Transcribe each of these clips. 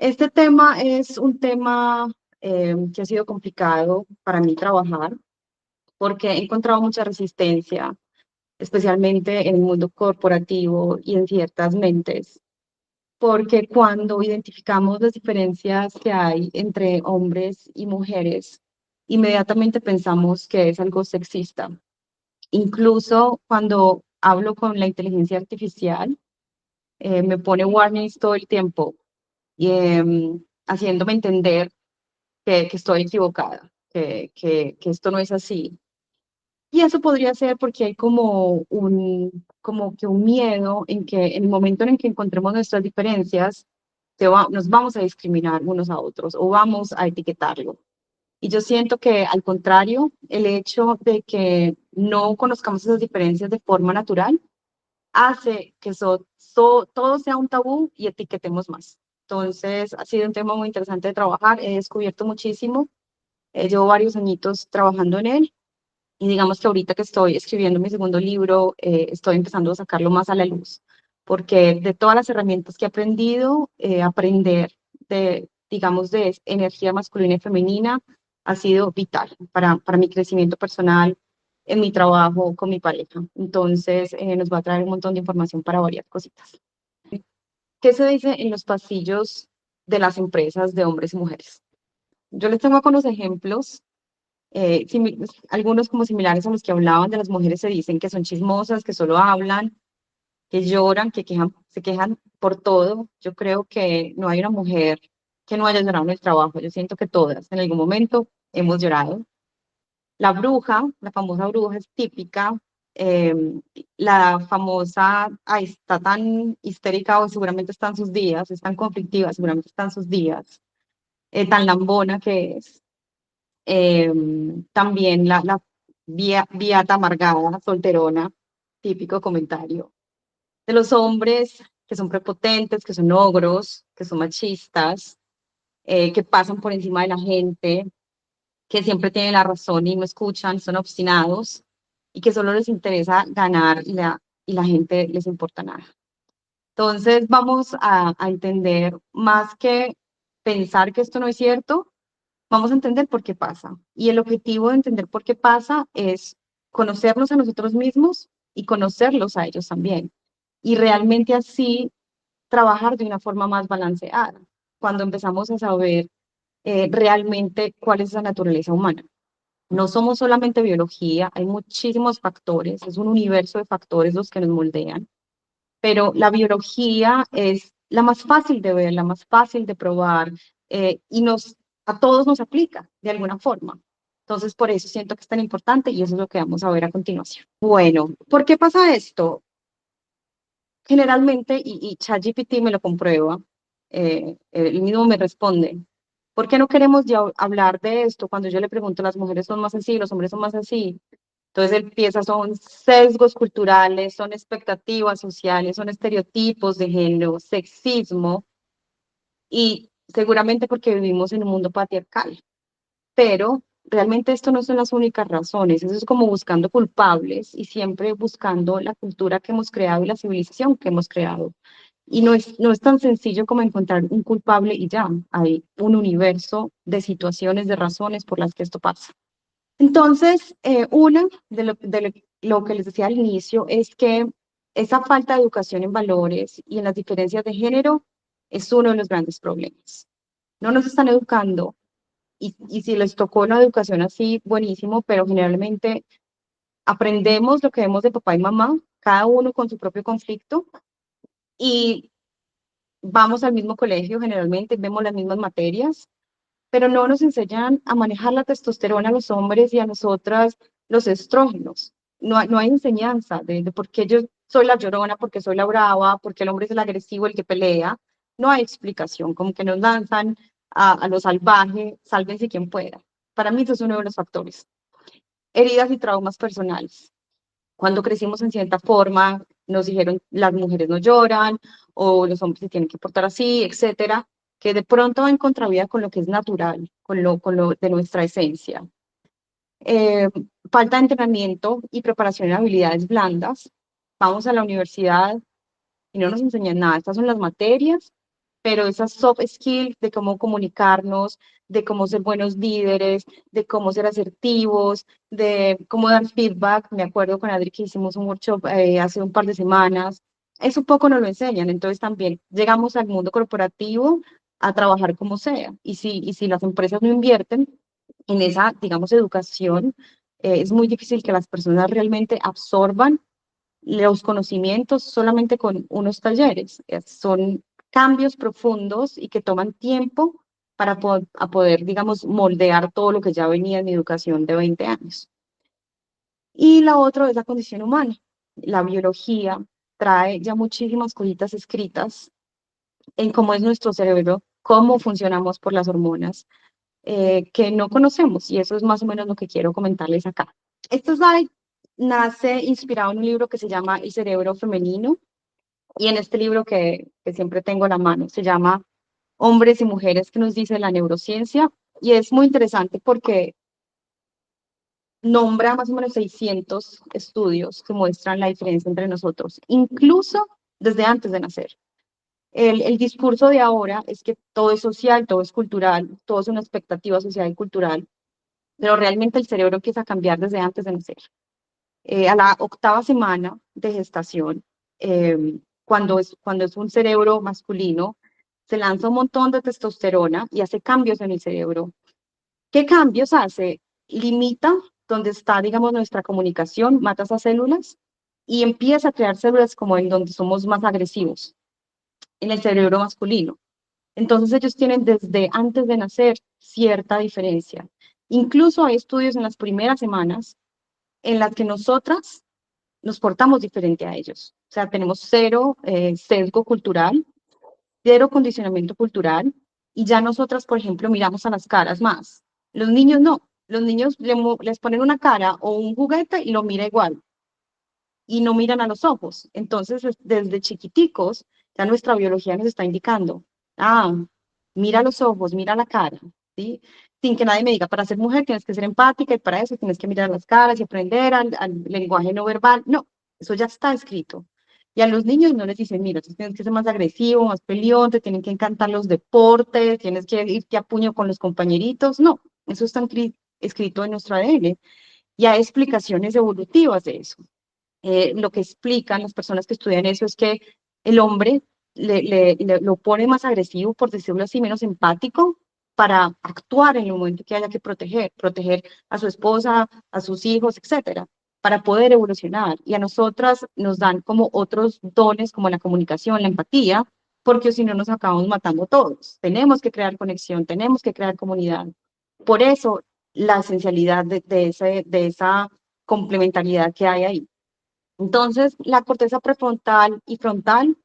Este tema es un tema que ha sido complicado para mí trabajar porque he encontrado mucha resistencia, especialmente en el mundo corporativo y en ciertas mentes, porque cuando identificamos las diferencias que hay entre hombres y mujeres, inmediatamente pensamos que es algo sexista. Incluso cuando hablo con la inteligencia artificial, me pone warnings todo el tiempo y haciéndome entender que estoy equivocada, que esto no es así. Y eso podría ser porque hay como que un miedo en que en el momento en el que encontremos nuestras diferencias, nos vamos a discriminar unos a otros o vamos a etiquetarlo. Y yo siento que al contrario, el hecho de que no conozcamos esas diferencias de forma natural hace que todo sea un tabú y etiquetemos más. Entonces, ha sido un tema muy interesante de trabajar, he descubierto muchísimo, llevo varios añitos trabajando en él y digamos que ahorita que estoy escribiendo mi segundo libro, estoy empezando a sacarlo más a la luz, porque de todas las herramientas que he aprendido, aprender digamos, de energía masculina y femenina ha sido vital para mi crecimiento personal, en mi trabajo con mi pareja. Entonces, nos va a traer un montón de información para varias cositas. ¿Qué se dice en los pasillos de las empresas de hombres y mujeres? Yo les tengo algunos ejemplos, algunos como similares a los que hablaban de las mujeres se dicen que son chismosas, que solo hablan, que lloran, se quejan por todo. Yo creo que no hay una mujer que no haya llorado en el trabajo. Yo siento que todas en algún momento hemos llorado. La bruja, la famosa bruja es típica. eh, la famosa, ay, está tan histérica o seguramente están sus días, es tan conflictiva, seguramente están sus días, tan lambona que es. Eh, También la viata amargada, solterona, típico comentario. De los hombres que son prepotentes, que son ogros, que son machistas, que pasan por encima de la gente, que siempre tienen la razón y no escuchan, son obstinados y que solo les interesa ganar y la gente les importa nada. Entonces vamos a entender más que pensar que esto no es cierto, vamos a entender por qué pasa. Y el objetivo de entender por qué pasa es conocernos a nosotros mismos y conocerlos a ellos también. Y realmente así trabajar de una forma más balanceada, cuando empezamos a saber realmente cuál es la naturaleza humana. No somos solamente biología, hay muchísimos factores, es un universo de factores los que nos moldean, pero la biología es la más fácil de ver, la más fácil de probar y a todos nos aplica de alguna forma. Entonces, por eso siento que es tan importante y eso es lo que vamos a ver a continuación. Bueno, ¿por qué pasa esto? Generalmente, y ChatGPT me lo comprueba, él mismo me responde, ¿por qué no queremos ya hablar de esto? Cuando yo le pregunto, las mujeres son más así, los hombres son más así. Entonces él piensa, son sesgos culturales, son expectativas sociales, son estereotipos de género, sexismo, y seguramente porque vivimos en un mundo patriarcal. Pero realmente esto no son las únicas razones, eso es como buscando culpables y siempre buscando la cultura que hemos creado y la civilización que hemos creado. Y no es tan sencillo como encontrar un culpable y ya, hay un universo de situaciones, de razones por las que esto pasa. Entonces, una lo que les decía al inicio es que esa falta de educación en valores y en las diferencias de género es uno de los grandes problemas. No nos están educando y si les tocó una educación así, buenísimo, pero generalmente aprendemos lo que vemos de papá y mamá, cada uno con su propio conflicto, y vamos al mismo colegio generalmente, vemos las mismas materias, pero no nos enseñan a manejar la testosterona a los hombres y a nosotras los estrógenos. No hay enseñanza de por qué yo soy la llorona, por qué soy la brava, por qué el hombre es el agresivo, el que pelea. No hay explicación, como que nos lanzan a lo salvaje, sálvense quien pueda. Para mí eso es uno de los factores. Heridas y traumas personales. Cuando crecimos en cierta forma, nos dijeron las mujeres no lloran o los hombres se tienen que portar así, etcétera, que de pronto va en contravía con lo que es natural, con lo de nuestra esencia. Eh, Falta de entrenamiento y preparación en habilidades blandas. Vamos a la universidad y no nos enseñan nada. Estas son las materias, pero esas soft skills de cómo comunicarnos, de cómo ser buenos líderes, de cómo ser asertivos, de cómo dar feedback. Me acuerdo con Adri que hicimos un workshop hace un par de semanas. Eso poco nos lo enseñan, entonces también llegamos al mundo corporativo a trabajar como sea. Y si las empresas no invierten en esa, digamos, educación, es muy difícil que las personas realmente absorban los conocimientos solamente con unos talleres. Son cambios profundos y que toman tiempo para poder, digamos, moldear todo lo que ya venía en mi educación de 20 años. Y la otra es la condición humana. La biología trae ya muchísimas cositas escritas en cómo es nuestro cerebro, cómo funcionamos por las hormonas, que no conocemos, y eso es más o menos lo que quiero comentarles acá. Este slide nace inspirado en un libro que se llama El cerebro femenino, y en este libro que siempre tengo a la mano se llama Hombres y mujeres que nos dice la neurociencia, y es muy interesante porque nombra más o menos 600 estudios que muestran la diferencia entre nosotros, incluso desde antes de nacer. El discurso de ahora es que todo es social, todo es cultural, todo es una expectativa social y cultural, pero realmente el cerebro empieza a cambiar desde antes de nacer. A la octava semana de gestación, cuando es un cerebro masculino, se lanza un montón de testosterona y hace cambios en el cerebro. ¿Qué cambios hace? Limita donde está, digamos, nuestra comunicación, mata esas células y empieza a crear células como en donde somos más agresivos, en el cerebro masculino. Entonces ellos tienen desde antes de nacer cierta diferencia. Incluso hay estudios en las primeras semanas en las que nosotras nos portamos diferente a ellos. O sea, tenemos cero sesgo cultural, cero condicionamiento cultural, y ya nosotras, por ejemplo, miramos a las caras más. Los niños no. Los niños les ponen una cara o un juguete y lo mira igual y no miran a los ojos. Entonces, desde chiquiticos, ya nuestra biología nos está indicando, ah, mira los ojos, mira la cara, ¿sí? Sin que nadie me diga, para ser mujer tienes que ser empática y para eso tienes que mirar las caras y aprender al lenguaje no verbal. No, eso ya está escrito. Y a los niños no les dicen, mira, tú tienes que ser más agresivo, más peleón, te tienen que encantar los deportes, tienes que irte a puño con los compañeritos. No, eso está escrito en nuestro ADN. Y hay explicaciones evolutivas de eso. Lo que explican las personas que estudian eso es que el hombre lo pone más agresivo, por decirlo así, menos empático, para actuar en el momento que haya que proteger a su esposa, a sus hijos, etcétera, para poder evolucionar. Y a nosotras nos dan como otros dones, como la comunicación, la empatía, porque si no nos acabamos matando todos. Tenemos que crear conexión, tenemos que crear comunidad. Por eso la esencialidad de esa complementariedad que hay ahí. Entonces, la corteza prefrontal y frontal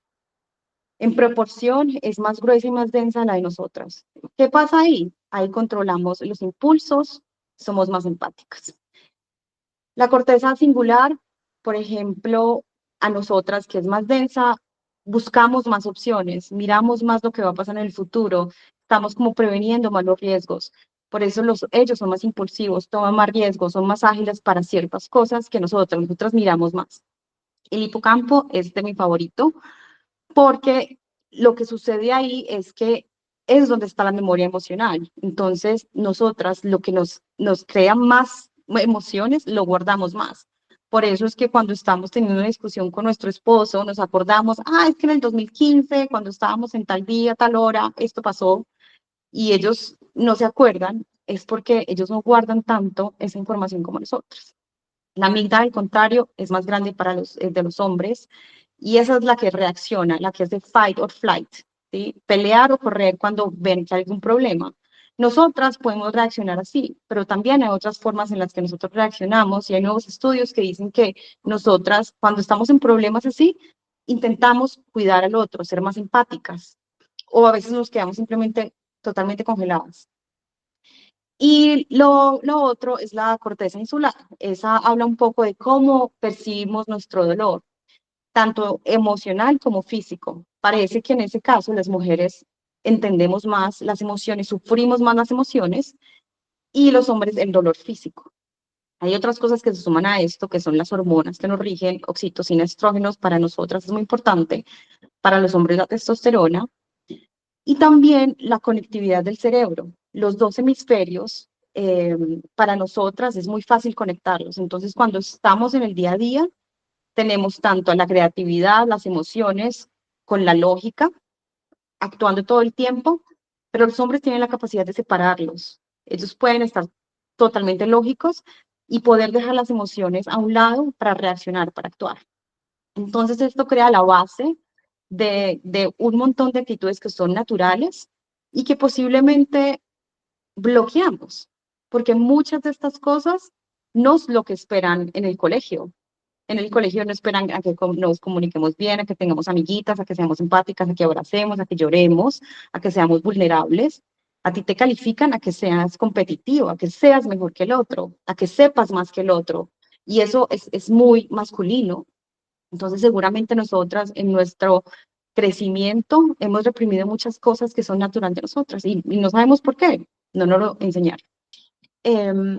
en proporción es más gruesa y más densa la de nosotras. ¿Qué pasa ahí? Ahí controlamos los impulsos, somos más empáticas. La corteza singular, por ejemplo, a nosotras, que es más densa, buscamos más opciones, miramos más lo que va a pasar en el futuro, estamos como preveniendo más los riesgos. Por eso ellos son más impulsivos, toman más riesgos, son más ágiles para ciertas cosas que nosotras miramos más. El hipocampo es de mi favorito porque lo que sucede ahí es que es donde está la memoria emocional. Entonces, nosotras lo que nos crea más emociones, lo guardamos más. Por eso es que cuando estamos teniendo una discusión con nuestro esposo, nos acordamos, es que en el 2015, cuando estábamos en tal día, tal hora, esto pasó, y ellos no se acuerdan, es porque ellos no guardan tanto esa información como nosotros. La amígdala, al contrario, es más grande para de los hombres y esa es la que reacciona, la que es de fight or flight, ¿sí? Pelear o correr cuando ven que hay algún problema. Nosotras podemos reaccionar así, pero también hay otras formas en las que nosotros reaccionamos y hay nuevos estudios que dicen que nosotras, cuando estamos en problemas así, intentamos cuidar al otro, ser más empáticas o a veces nos quedamos simplemente totalmente congeladas. Y lo otro es la corteza insular. Esa habla un poco de cómo percibimos nuestro dolor, tanto emocional como físico. Parece que en ese caso las mujeres entendemos más las emociones, sufrimos más las emociones y los hombres el dolor físico. Hay otras cosas que se suman a esto, que son las hormonas que nos rigen, oxitocina, estrógenos, para nosotras es muy importante, para los hombres la testosterona, Y también la conectividad del cerebro. Los dos hemisferios, para nosotras es muy fácil conectarlos. Entonces, cuando estamos en el día a día, tenemos tanto la creatividad, las emociones, con la lógica, actuando todo el tiempo, pero los hombres tienen la capacidad de separarlos. Ellos pueden estar totalmente lógicos y poder dejar las emociones a un lado para reaccionar, para actuar. Entonces, esto crea la base de un montón de actitudes que son naturales y que posiblemente bloqueamos, porque muchas de estas cosas no es lo que esperan en el colegio. En el colegio no esperan a que nos comuniquemos bien, a que tengamos amiguitas, a que seamos empáticas, a que abracemos, a que lloremos, a que seamos vulnerables. A ti te califican a que seas competitivo, a que seas mejor que el otro, a que sepas más que el otro. Y eso es muy masculino. Entonces, seguramente nosotras en nuestro crecimiento hemos reprimido muchas cosas que son naturales de nosotras y no sabemos por qué, no nos lo enseñaron.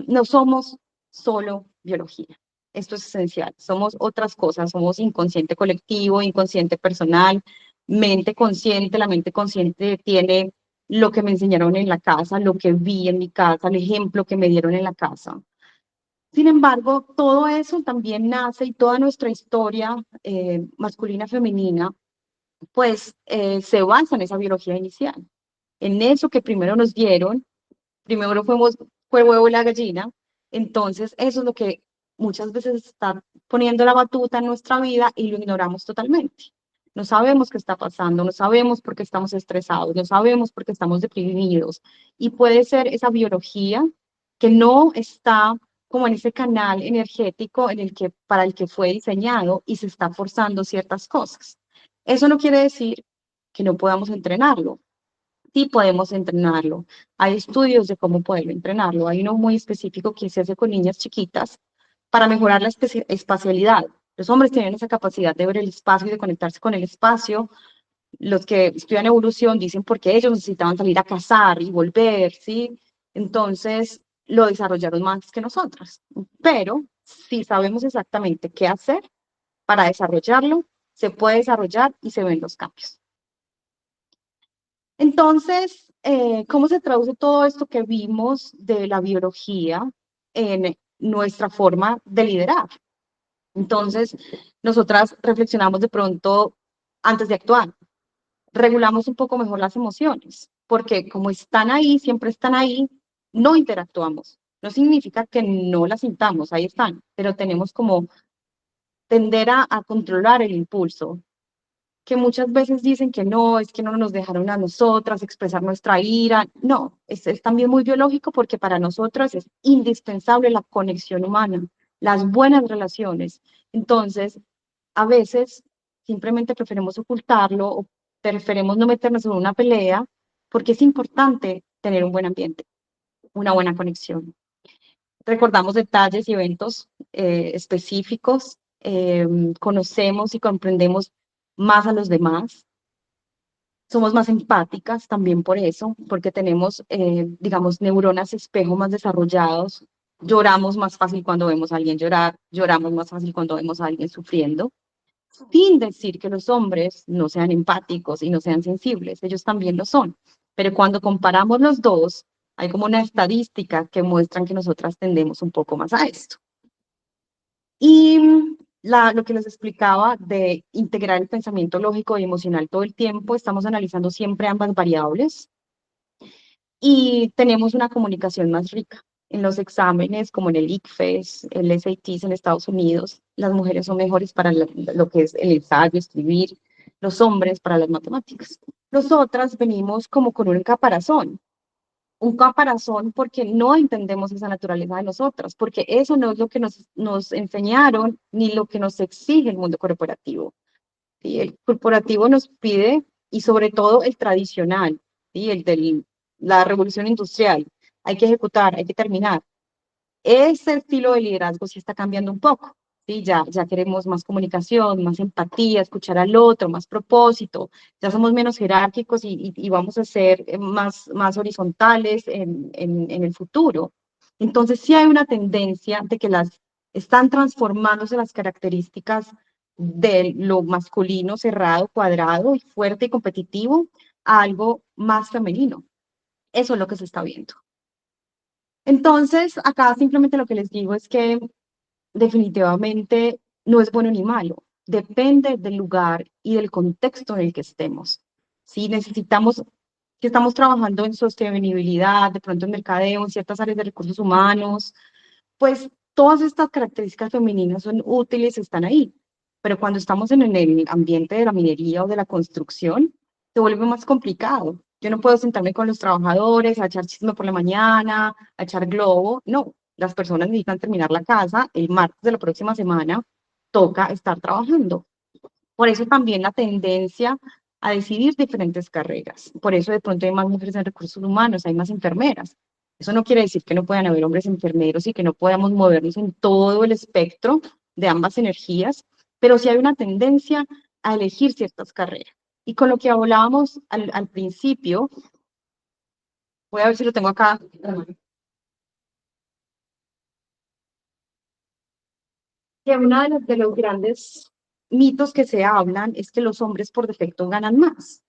No somos solo biología, esto es esencial, somos otras cosas, somos inconsciente colectivo, inconsciente personal, mente consciente, la mente consciente tiene lo que me enseñaron en la casa, lo que vi en mi casa, el ejemplo que me dieron en la casa. Sin embargo, todo eso también nace y toda nuestra historia masculina, femenina, pues se basa en esa biología inicial, en eso que primero nos dieron, primero fue el huevo y la gallina, entonces eso es lo que muchas veces está poniendo la batuta en nuestra vida y lo ignoramos totalmente. No sabemos qué está pasando, no sabemos por qué estamos estresados, no sabemos por qué estamos deprimidos. Y puede ser esa biología que no está como en ese canal energético en el que, para el que fue diseñado y se está forzando ciertas cosas. Eso no quiere decir que no podamos entrenarlo. Sí podemos entrenarlo. Hay estudios de cómo poder entrenarlo. Hay uno muy específico que se hace con niñas chiquitas para mejorar la espacialidad. Los hombres tienen esa capacidad de ver el espacio y de conectarse con el espacio. Los que estudian evolución dicen porque ellos necesitaban salir a cazar y volver, ¿sí? Entonces lo desarrollaron más que nosotros. Pero si sabemos exactamente qué hacer para desarrollarlo, se puede desarrollar y se ven los cambios. Entonces, ¿cómo se traduce todo esto que vimos de la biología en nuestra forma de liderar? Entonces, nosotras reflexionamos de pronto antes de actuar, regulamos un poco mejor las emociones, porque como están ahí, siempre están ahí, no interactuamos. No significa que no las sintamos, ahí están, pero tenemos como tender a controlar el impulso, que muchas veces dicen que no, es que no nos dejaron a nosotras expresar nuestra ira. No, es también muy biológico porque para nosotras es indispensable la conexión humana, las buenas relaciones. Entonces, a veces simplemente preferimos ocultarlo o preferimos no meternos en una pelea porque es importante tener un buen ambiente, una buena conexión. Recordamos detalles y eventos específicos, conocemos y comprendemos más a los demás, somos más empáticas también por eso, porque tenemos, digamos, neuronas espejo más desarrollados, lloramos más fácil cuando vemos a alguien llorar, lloramos más fácil cuando vemos a alguien sufriendo, sin decir que los hombres no sean empáticos y no sean sensibles, ellos también lo son, pero cuando comparamos los dos, hay como una estadística que muestran que nosotras tendemos un poco más a esto. Y lo que les explicaba de integrar el pensamiento lógico y emocional todo el tiempo, estamos analizando siempre ambas variables y tenemos una comunicación más rica. En los exámenes, como en el ICFES, el SAT en Estados Unidos, las mujeres son mejores para lo que es el ensayo, escribir, los hombres para las matemáticas. Nosotras venimos como con un caparazón porque no entendemos esa naturaleza de nosotras, porque eso no es lo que nos enseñaron ni lo que nos exige el mundo corporativo. ¿Sí? El corporativo nos pide, y sobre todo el tradicional, ¿sí? El de la revolución industrial, hay que ejecutar, hay que terminar. Ese estilo de liderazgo sí está cambiando un poco. ¿Sí? Ya queremos más comunicación, más empatía, escuchar al otro, más propósito, ya somos menos jerárquicos y vamos a ser más horizontales en el futuro. Entonces sí hay una tendencia de que están transformándose las características de lo masculino cerrado, cuadrado y fuerte y competitivo a algo más femenino. Eso es lo que se está viendo. Entonces, acá simplemente lo que les digo es que definitivamente no es bueno ni malo, depende del lugar y del contexto en el que estemos. Si necesitamos, que estamos trabajando en sostenibilidad, de pronto en mercadeo, en ciertas áreas de recursos humanos, pues todas estas características femeninas son útiles, están ahí. Pero cuando estamos en el ambiente de la minería o de la construcción, se vuelve más complicado. Yo no puedo sentarme con los trabajadores a echar chisme por la mañana, a echar globo. No, las personas necesitan terminar la casa. El martes de la próxima semana toca estar trabajando. Por eso también la tendencia a decidir diferentes carreras. Por eso de pronto hay más mujeres en recursos humanos, hay más enfermeras. Eso no quiere decir que no puedan haber hombres enfermeros y que no podamos movernos en todo el espectro de ambas energías, pero sí hay una tendencia a elegir ciertas carreras. Y con lo que hablábamos al principio, voy a ver si lo tengo acá, que uno de los grandes mitos que se hablan es que los hombres por defecto ganan más.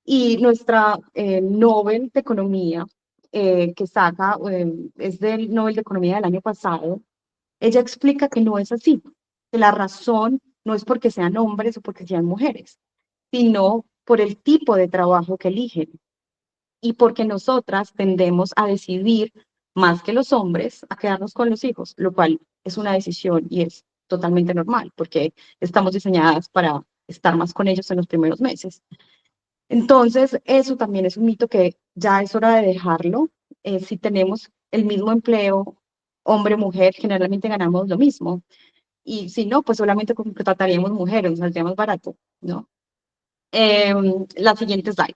Y nuestra Nobel de Economía, que saca, es del Nobel de Economía del año pasado, ella explica que no es así, que la razón no es porque sean hombres o porque sean mujeres, sino por el tipo de trabajo que eligen y porque nosotras tendemos a decidir más que los hombres a quedarnos con los hijos, lo cual es una decisión y es totalmente normal, porque estamos diseñadas para estar más con ellos en los primeros meses. Entonces, eso también es un mito que ya es hora de dejarlo. Si tenemos el mismo empleo, hombre o mujer, generalmente ganamos lo mismo. Y si no, pues solamente contrataríamos mujeres, nos saldría más barato, ¿no? La siguiente slide.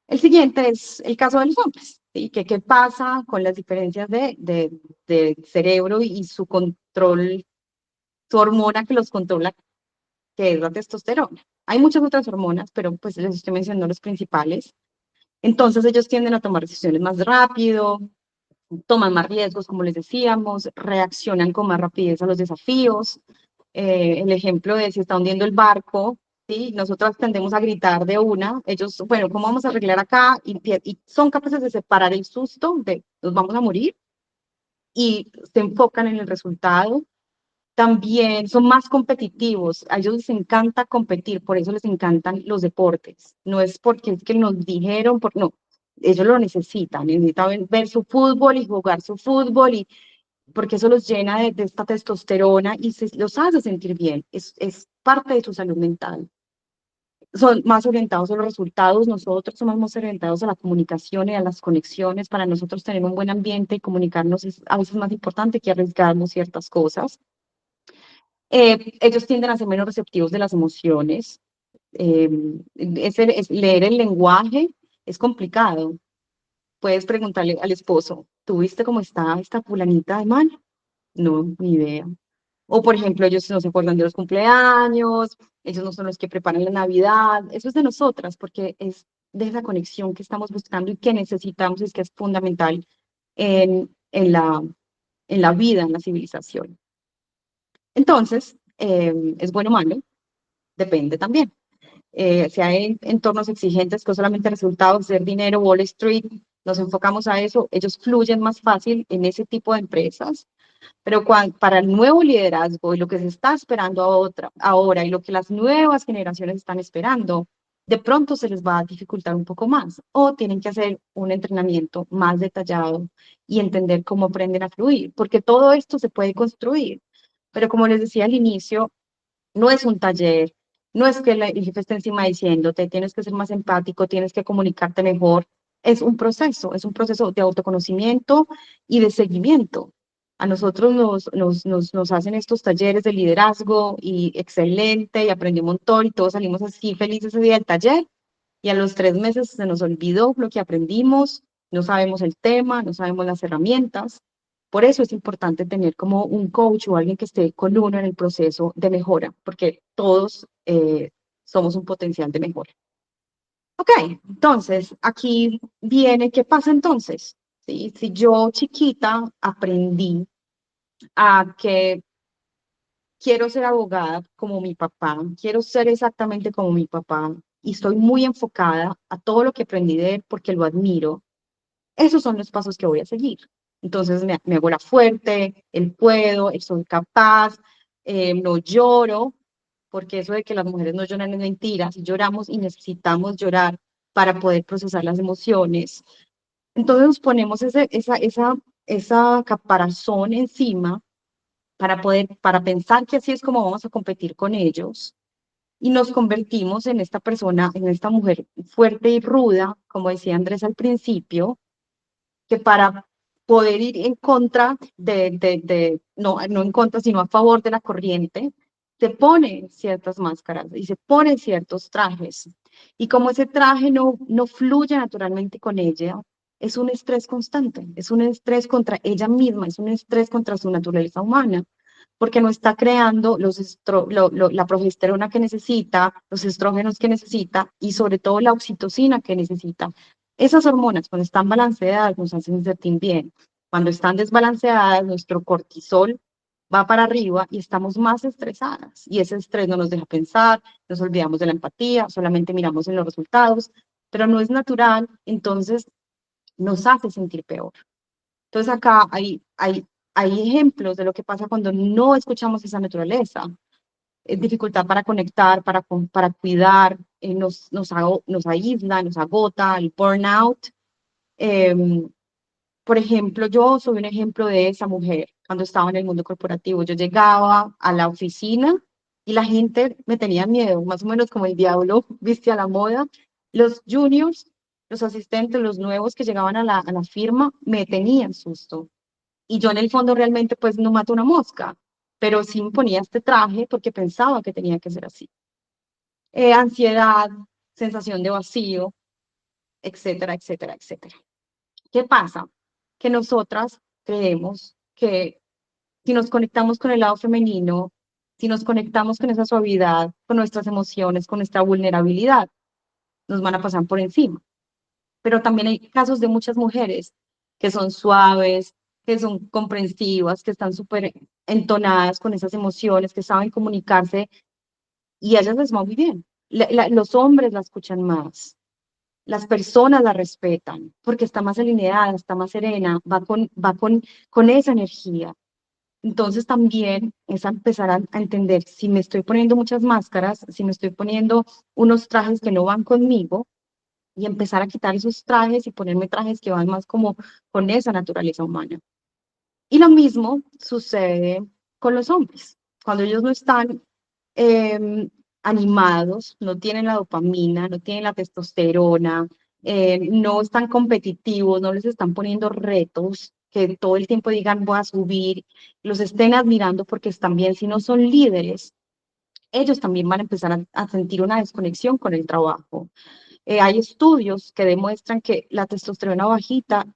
El siguiente es el caso de los hombres, ¿sí? ¿Qué pasa con las diferencias de cerebro y su control, su hormona que los controla, que es la testosterona? Hay muchas otras hormonas, pero pues les estoy mencionando los principales. Entonces ellos tienden a tomar decisiones más rápido, toman más riesgos, como les decíamos, reaccionan con más rapidez a los desafíos. El ejemplo de si está hundiendo el barco, ¿sí? Nosotras tendemos a gritar de una, ellos, bueno, ¿cómo vamos a arreglar acá? Y son capaces de separar el susto de nos vamos a morir y se enfocan en el resultado. También son más competitivos, a ellos les encanta competir, por eso les encantan los deportes. No es porque es que nos dijeron, no, ellos lo necesitan ver su fútbol y jugar su fútbol, y porque eso los llena de esta testosterona y los hace sentir bien, es parte de su salud mental. Son más orientados a los resultados, nosotros somos más orientados a la comunicación y a las conexiones. Para nosotros tener un buen ambiente y comunicarnos es a veces más importante que arriesgarnos ciertas cosas. Ellos tienden a ser menos receptivos de las emociones. Eh, leer el lenguaje es complicado. Puedes preguntarle al esposo, ¿tú viste cómo está esta fulanita de mal? No, ni idea. O, por ejemplo, ellos no se acuerdan de los cumpleaños, ellos no son los que preparan la Navidad. Eso es de nosotras, porque es de esa conexión que estamos buscando y que necesitamos, es que es fundamental en la vida, en la civilización. Entonces, ¿es bueno o malo? Depende también. Si hay entornos exigentes con solamente resultados, hacer dinero, Wall Street, nos enfocamos a eso, ellos fluyen más fácil en ese tipo de empresas, pero para el nuevo liderazgo y lo que se está esperando ahora y lo que las nuevas generaciones están esperando, de pronto se les va a dificultar un poco más o tienen que hacer un entrenamiento más detallado y entender cómo aprenden a fluir, porque todo esto se puede construir. Pero como les decía al inicio, no es un taller, no es que el jefe esté encima diciéndote, tienes que ser más empático, tienes que comunicarte mejor. Es un proceso de autoconocimiento y de seguimiento. A nosotros nos hacen estos talleres de liderazgo y excelente, y aprendí un montón y todos salimos así felices ese día del taller. Y a los 3 meses se nos olvidó lo que aprendimos, no sabemos el tema, no sabemos las herramientas. Por eso es importante tener como un coach o alguien que esté con uno en el proceso de mejora, porque todos somos un potencial de mejora. Ok, entonces aquí viene, ¿qué pasa entonces? ¿Sí? Si yo chiquita aprendí a que quiero ser abogada como mi papá, quiero ser exactamente como mi papá, y estoy muy enfocada a todo lo que aprendí de él porque lo admiro, esos son los pasos que voy a seguir. Entonces me hago la fuerte, él puedo, él soy capaz, no lloro, porque eso de que las mujeres no lloran es mentira, si lloramos y necesitamos llorar para poder procesar las emociones. Entonces nos ponemos esa caparazón encima para pensar que así es como vamos a competir con ellos y nos convertimos en esta persona, en esta mujer fuerte y ruda, como decía Andrés al principio, que para poder ir en contra no en contra, sino a favor de la corriente, se pone ciertas máscaras y se ponen ciertos trajes. Y como ese traje no fluye naturalmente con ella, es un estrés constante, es un estrés contra ella misma, es un estrés contra su naturaleza humana, porque no está creando la progesterona que necesita, los estrógenos que necesita y sobre todo la oxitocina que necesita. Esas hormonas, cuando están balanceadas, nos hacen sentir bien. Cuando están desbalanceadas, nuestro cortisol va para arriba y estamos más estresadas. Y ese estrés no nos deja pensar, nos olvidamos de la empatía, solamente miramos en los resultados, pero no es natural, entonces nos hace sentir peor. Entonces acá hay ejemplos de lo que pasa cuando no escuchamos esa naturaleza. Dificultad para conectar, para cuidar, nos aísla, nos agota, el burnout. Em, por ejemplo, yo soy un ejemplo de esa mujer cuando estaba en el mundo corporativo. Yo llegaba a la oficina y la gente me tenía miedo, más o menos como el diablo viste a la moda. Los juniors, los asistentes, los nuevos que llegaban a la firma, me tenían susto. Y yo en el fondo realmente pues no mato una mosca, pero sí me ponía este traje porque pensaba que tenía que ser así. Ansiedad, sensación de vacío, etcétera, etcétera, etcétera. ¿Qué pasa? Que nosotras creemos que si nos conectamos con el lado femenino, si nos conectamos con esa suavidad, con nuestras emociones, con nuestra vulnerabilidad, nos van a pasar por encima. Pero también hay casos de muchas mujeres que son suaves, que son comprensivas, que están súper entonadas con esas emociones, que saben comunicarse y a ellas les va muy bien. Los hombres la escuchan más, las personas la respetan porque está más alineada, está más serena, con esa energía. Entonces también es a empezar a entender si me estoy poniendo muchas máscaras, si me estoy poniendo unos trajes que no van conmigo y empezar a quitar esos trajes y ponerme trajes que van más como con esa naturaleza humana. Y lo mismo sucede con los hombres. Cuando ellos no están eh, animados, no tienen la dopamina, no tienen la testosterona, no están competitivos, no les están poniendo retos, que todo el tiempo digan voy a subir, los estén admirando porque están bien, si no son líderes, ellos también van a empezar a sentir una desconexión con el trabajo. Hay estudios que demuestran que la testosterona bajita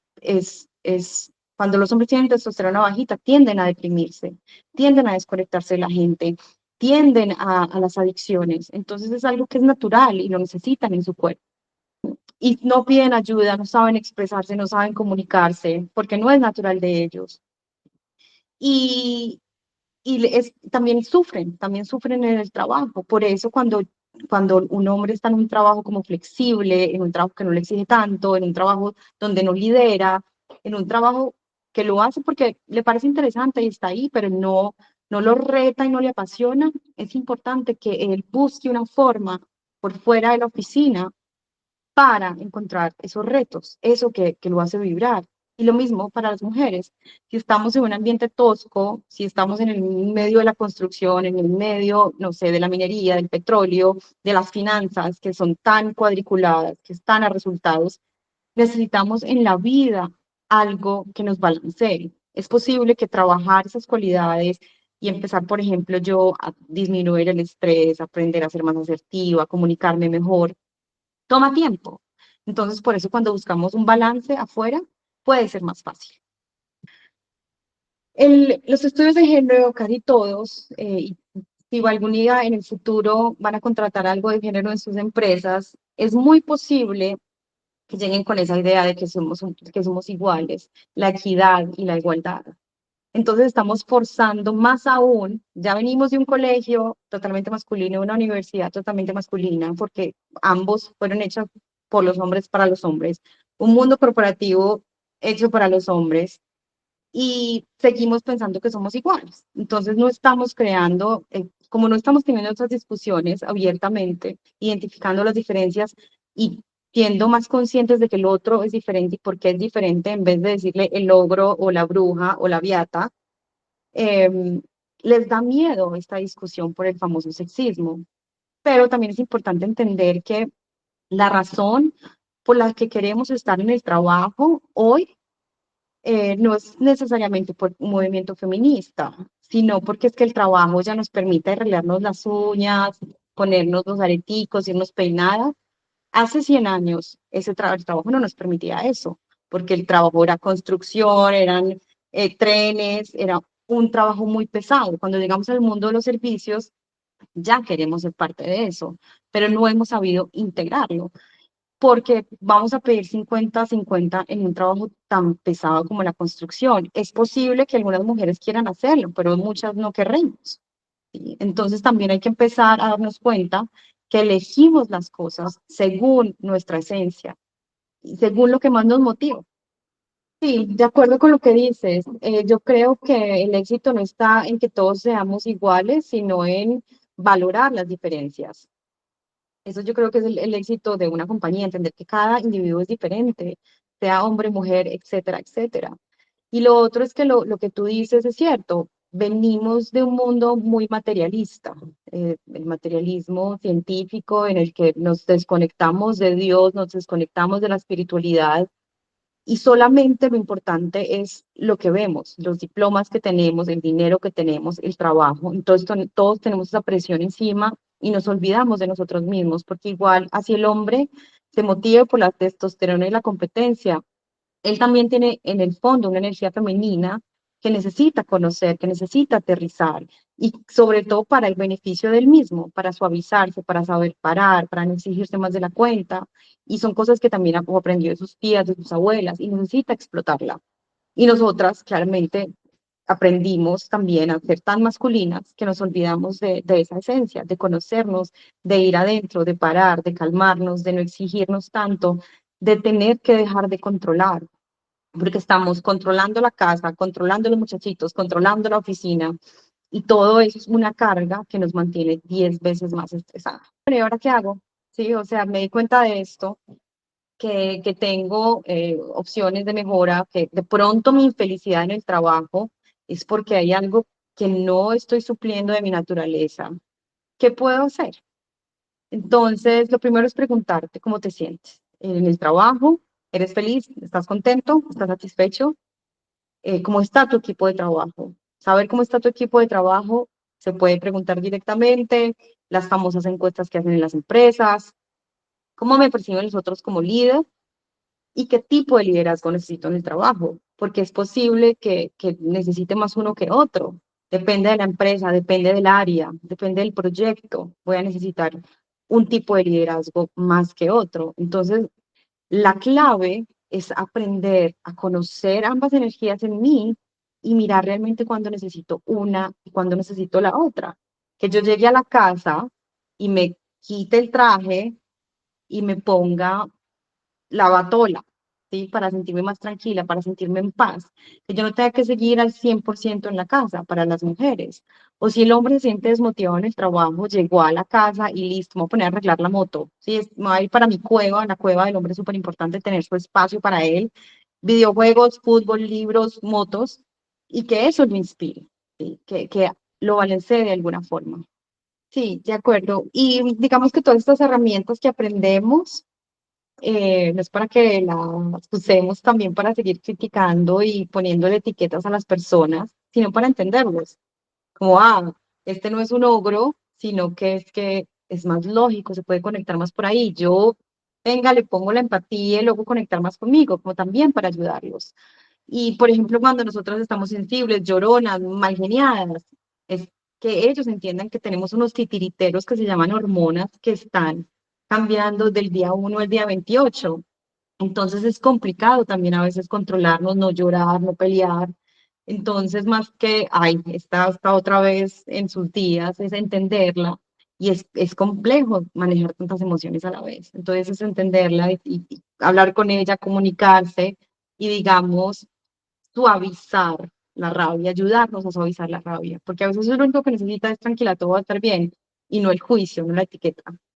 cuando los hombres tienen testosterona bajita, tienden a deprimirse, tienden a desconectarse de la gente, tienden a las adicciones. Entonces es algo que es natural y lo necesitan en su cuerpo. Y no piden ayuda, no saben expresarse, no saben comunicarse, porque no es natural de ellos. Y, también sufren en el trabajo. Por eso cuando un hombre está en un trabajo como flexible, en un trabajo que no le exige tanto, en un trabajo donde no lidera, en un trabajo que lo hace porque le parece interesante y está ahí, pero no lo reta y no le apasiona, es importante que él busque una forma por fuera de la oficina para encontrar esos retos, eso que lo hace vibrar. Y lo mismo para las mujeres. Si estamos en un ambiente tosco, si estamos en el medio de la construcción, en el medio, no sé, de la minería, del petróleo, de las finanzas, que son tan cuadriculadas, que están a resultados, necesitamos en la vida algo que nos balancee. Es posible que trabajar esas cualidades y empezar, por ejemplo, yo a disminuir el estrés, aprender a ser más asertiva, a comunicarme mejor, toma tiempo. Entonces, por eso cuando buscamos un balance afuera, puede ser más fácil. Los estudios de género, casi todos, y si algún día en el futuro van a contratar algo de género en sus empresas, es muy posible que lleguen con esa idea de que somos iguales, la equidad y la igualdad. Entonces estamos forzando más aún, ya venimos de un colegio totalmente masculino, una universidad totalmente masculina, porque ambos fueron hechos por los hombres para los hombres, un mundo corporativo hecho para los hombres, y seguimos pensando que somos iguales. Entonces no estamos creando, como no estamos teniendo esas discusiones abiertamente, identificando las diferencias y siendo más conscientes de que el otro es diferente y por qué es diferente, en vez de decirle el ogro o la bruja o la viata, eh, les da miedo esta discusión por el famoso sexismo. Pero también es importante entender que la razón por la que queremos estar en el trabajo hoy no es necesariamente por un movimiento feminista, sino porque es que el trabajo ya nos permite arreglarnos las uñas, ponernos los areticos, irnos peinadas. Hace 100 años el trabajo no nos permitía eso, porque el trabajo era construcción, eran trenes, era un trabajo muy pesado. Cuando llegamos al mundo de los servicios, ya queremos ser parte de eso, pero no hemos sabido integrarlo porque vamos a pedir 50-50 en un trabajo tan pesado como la construcción. Es posible que algunas mujeres quieran hacerlo, pero muchas no querremos. ¿Sí? Entonces también hay que empezar a darnos cuenta que elegimos las cosas según nuestra esencia y según lo que más nos motiva. Sí, de acuerdo con lo que dices, yo creo que el éxito no está en que todos seamos iguales, sino en valorar las diferencias. Eso yo creo que es el éxito de una compañía, entender que cada individuo es diferente, sea hombre, mujer, etcétera, etcétera. Y lo otro es que lo que tú dices es cierto. Venimos de un mundo muy materialista, el materialismo científico en el que nos desconectamos de Dios, nos desconectamos de la espiritualidad y solamente lo importante es lo que vemos, los diplomas que tenemos, el dinero que tenemos, el trabajo. Entonces todos tenemos esa presión encima y nos olvidamos de nosotros mismos, porque igual así el hombre se motiva por la testosterona y la competencia, él también tiene en el fondo una energía femenina que necesita conocer, que necesita aterrizar y sobre todo para el beneficio del mismo, para suavizarse, para saber parar, para no exigirse más de la cuenta. Y son cosas que también aprendió de sus tías, de sus abuelas y necesita explotarla. Y nosotras claramente aprendimos también a ser tan masculinas que nos olvidamos de esa esencia, de conocernos, de ir adentro, de parar, de calmarnos, de no exigirnos tanto, de tener que dejar de controlar porque estamos controlando la casa, controlando los muchachitos, controlando la oficina, y todo eso es una carga que nos mantiene 10 veces más estresada. Pero ¿y ahora qué hago? Sí, o sea, me di cuenta de esto, que tengo opciones de mejora, que de pronto mi infelicidad en el trabajo es porque hay algo que no estoy supliendo de mi naturaleza. ¿Qué puedo hacer? Entonces, lo primero es preguntarte cómo te sientes en el trabajo. ¿Eres feliz? ¿Estás contento? ¿Estás satisfecho? ¿Cómo está tu equipo de trabajo? Saber cómo está tu equipo de trabajo se puede preguntar directamente, las famosas encuestas que hacen en las empresas, cómo me perciben los otros como líder y qué tipo de liderazgo necesito en el trabajo, porque es posible que necesite más uno que otro. Depende de la empresa, depende del área, depende del proyecto. Voy a necesitar un tipo de liderazgo más que otro. Entonces, la clave es aprender a conocer ambas energías en mí y mirar realmente cuándo necesito una y cuándo necesito la otra. Que yo llegue a la casa y me quite el traje y me ponga la batola, ¿sí? Para sentirme más tranquila, para sentirme en paz. Que yo no tenga que seguir al 100% en la casa para las mujeres. O si el hombre se siente desmotivado en el trabajo, llegó a la casa y listo, me voy a poner a arreglar la moto. ¿Sí? Me voy a ir para mi cueva, la cueva del hombre es súper importante tener su espacio para él. Videojuegos, fútbol, libros, motos, y que eso lo inspire, ¿sí? Que lo balancee de alguna forma. Sí, de acuerdo. Y digamos que todas estas herramientas que aprendemos, no es para que las usemos también para seguir criticando y poniéndole etiquetas a las personas, sino para entenderlos. Como, este no es un ogro, sino que es más lógico, se puede conectar más por ahí. Yo, venga, le pongo la empatía y luego conectar más conmigo, como también para ayudarlos. Y, por ejemplo, cuando nosotros estamos sensibles, lloronas, mal geniadas, es que ellos entiendan que tenemos unos titiriteros que se llaman hormonas que están cambiando del día 1 al día 28. Entonces es complicado también a veces controlarnos, no llorar, no pelear, Entonces, más que, ay, está otra vez en sus días, es entenderla. Y es complejo manejar tantas emociones a la vez. Entonces, es entenderla y hablar con ella, comunicarse y, digamos, suavizar la rabia, ayudarnos a suavizar la rabia. Porque a veces lo único que necesita es tranquila, todo va a estar bien. Y no el juicio, no la etiqueta.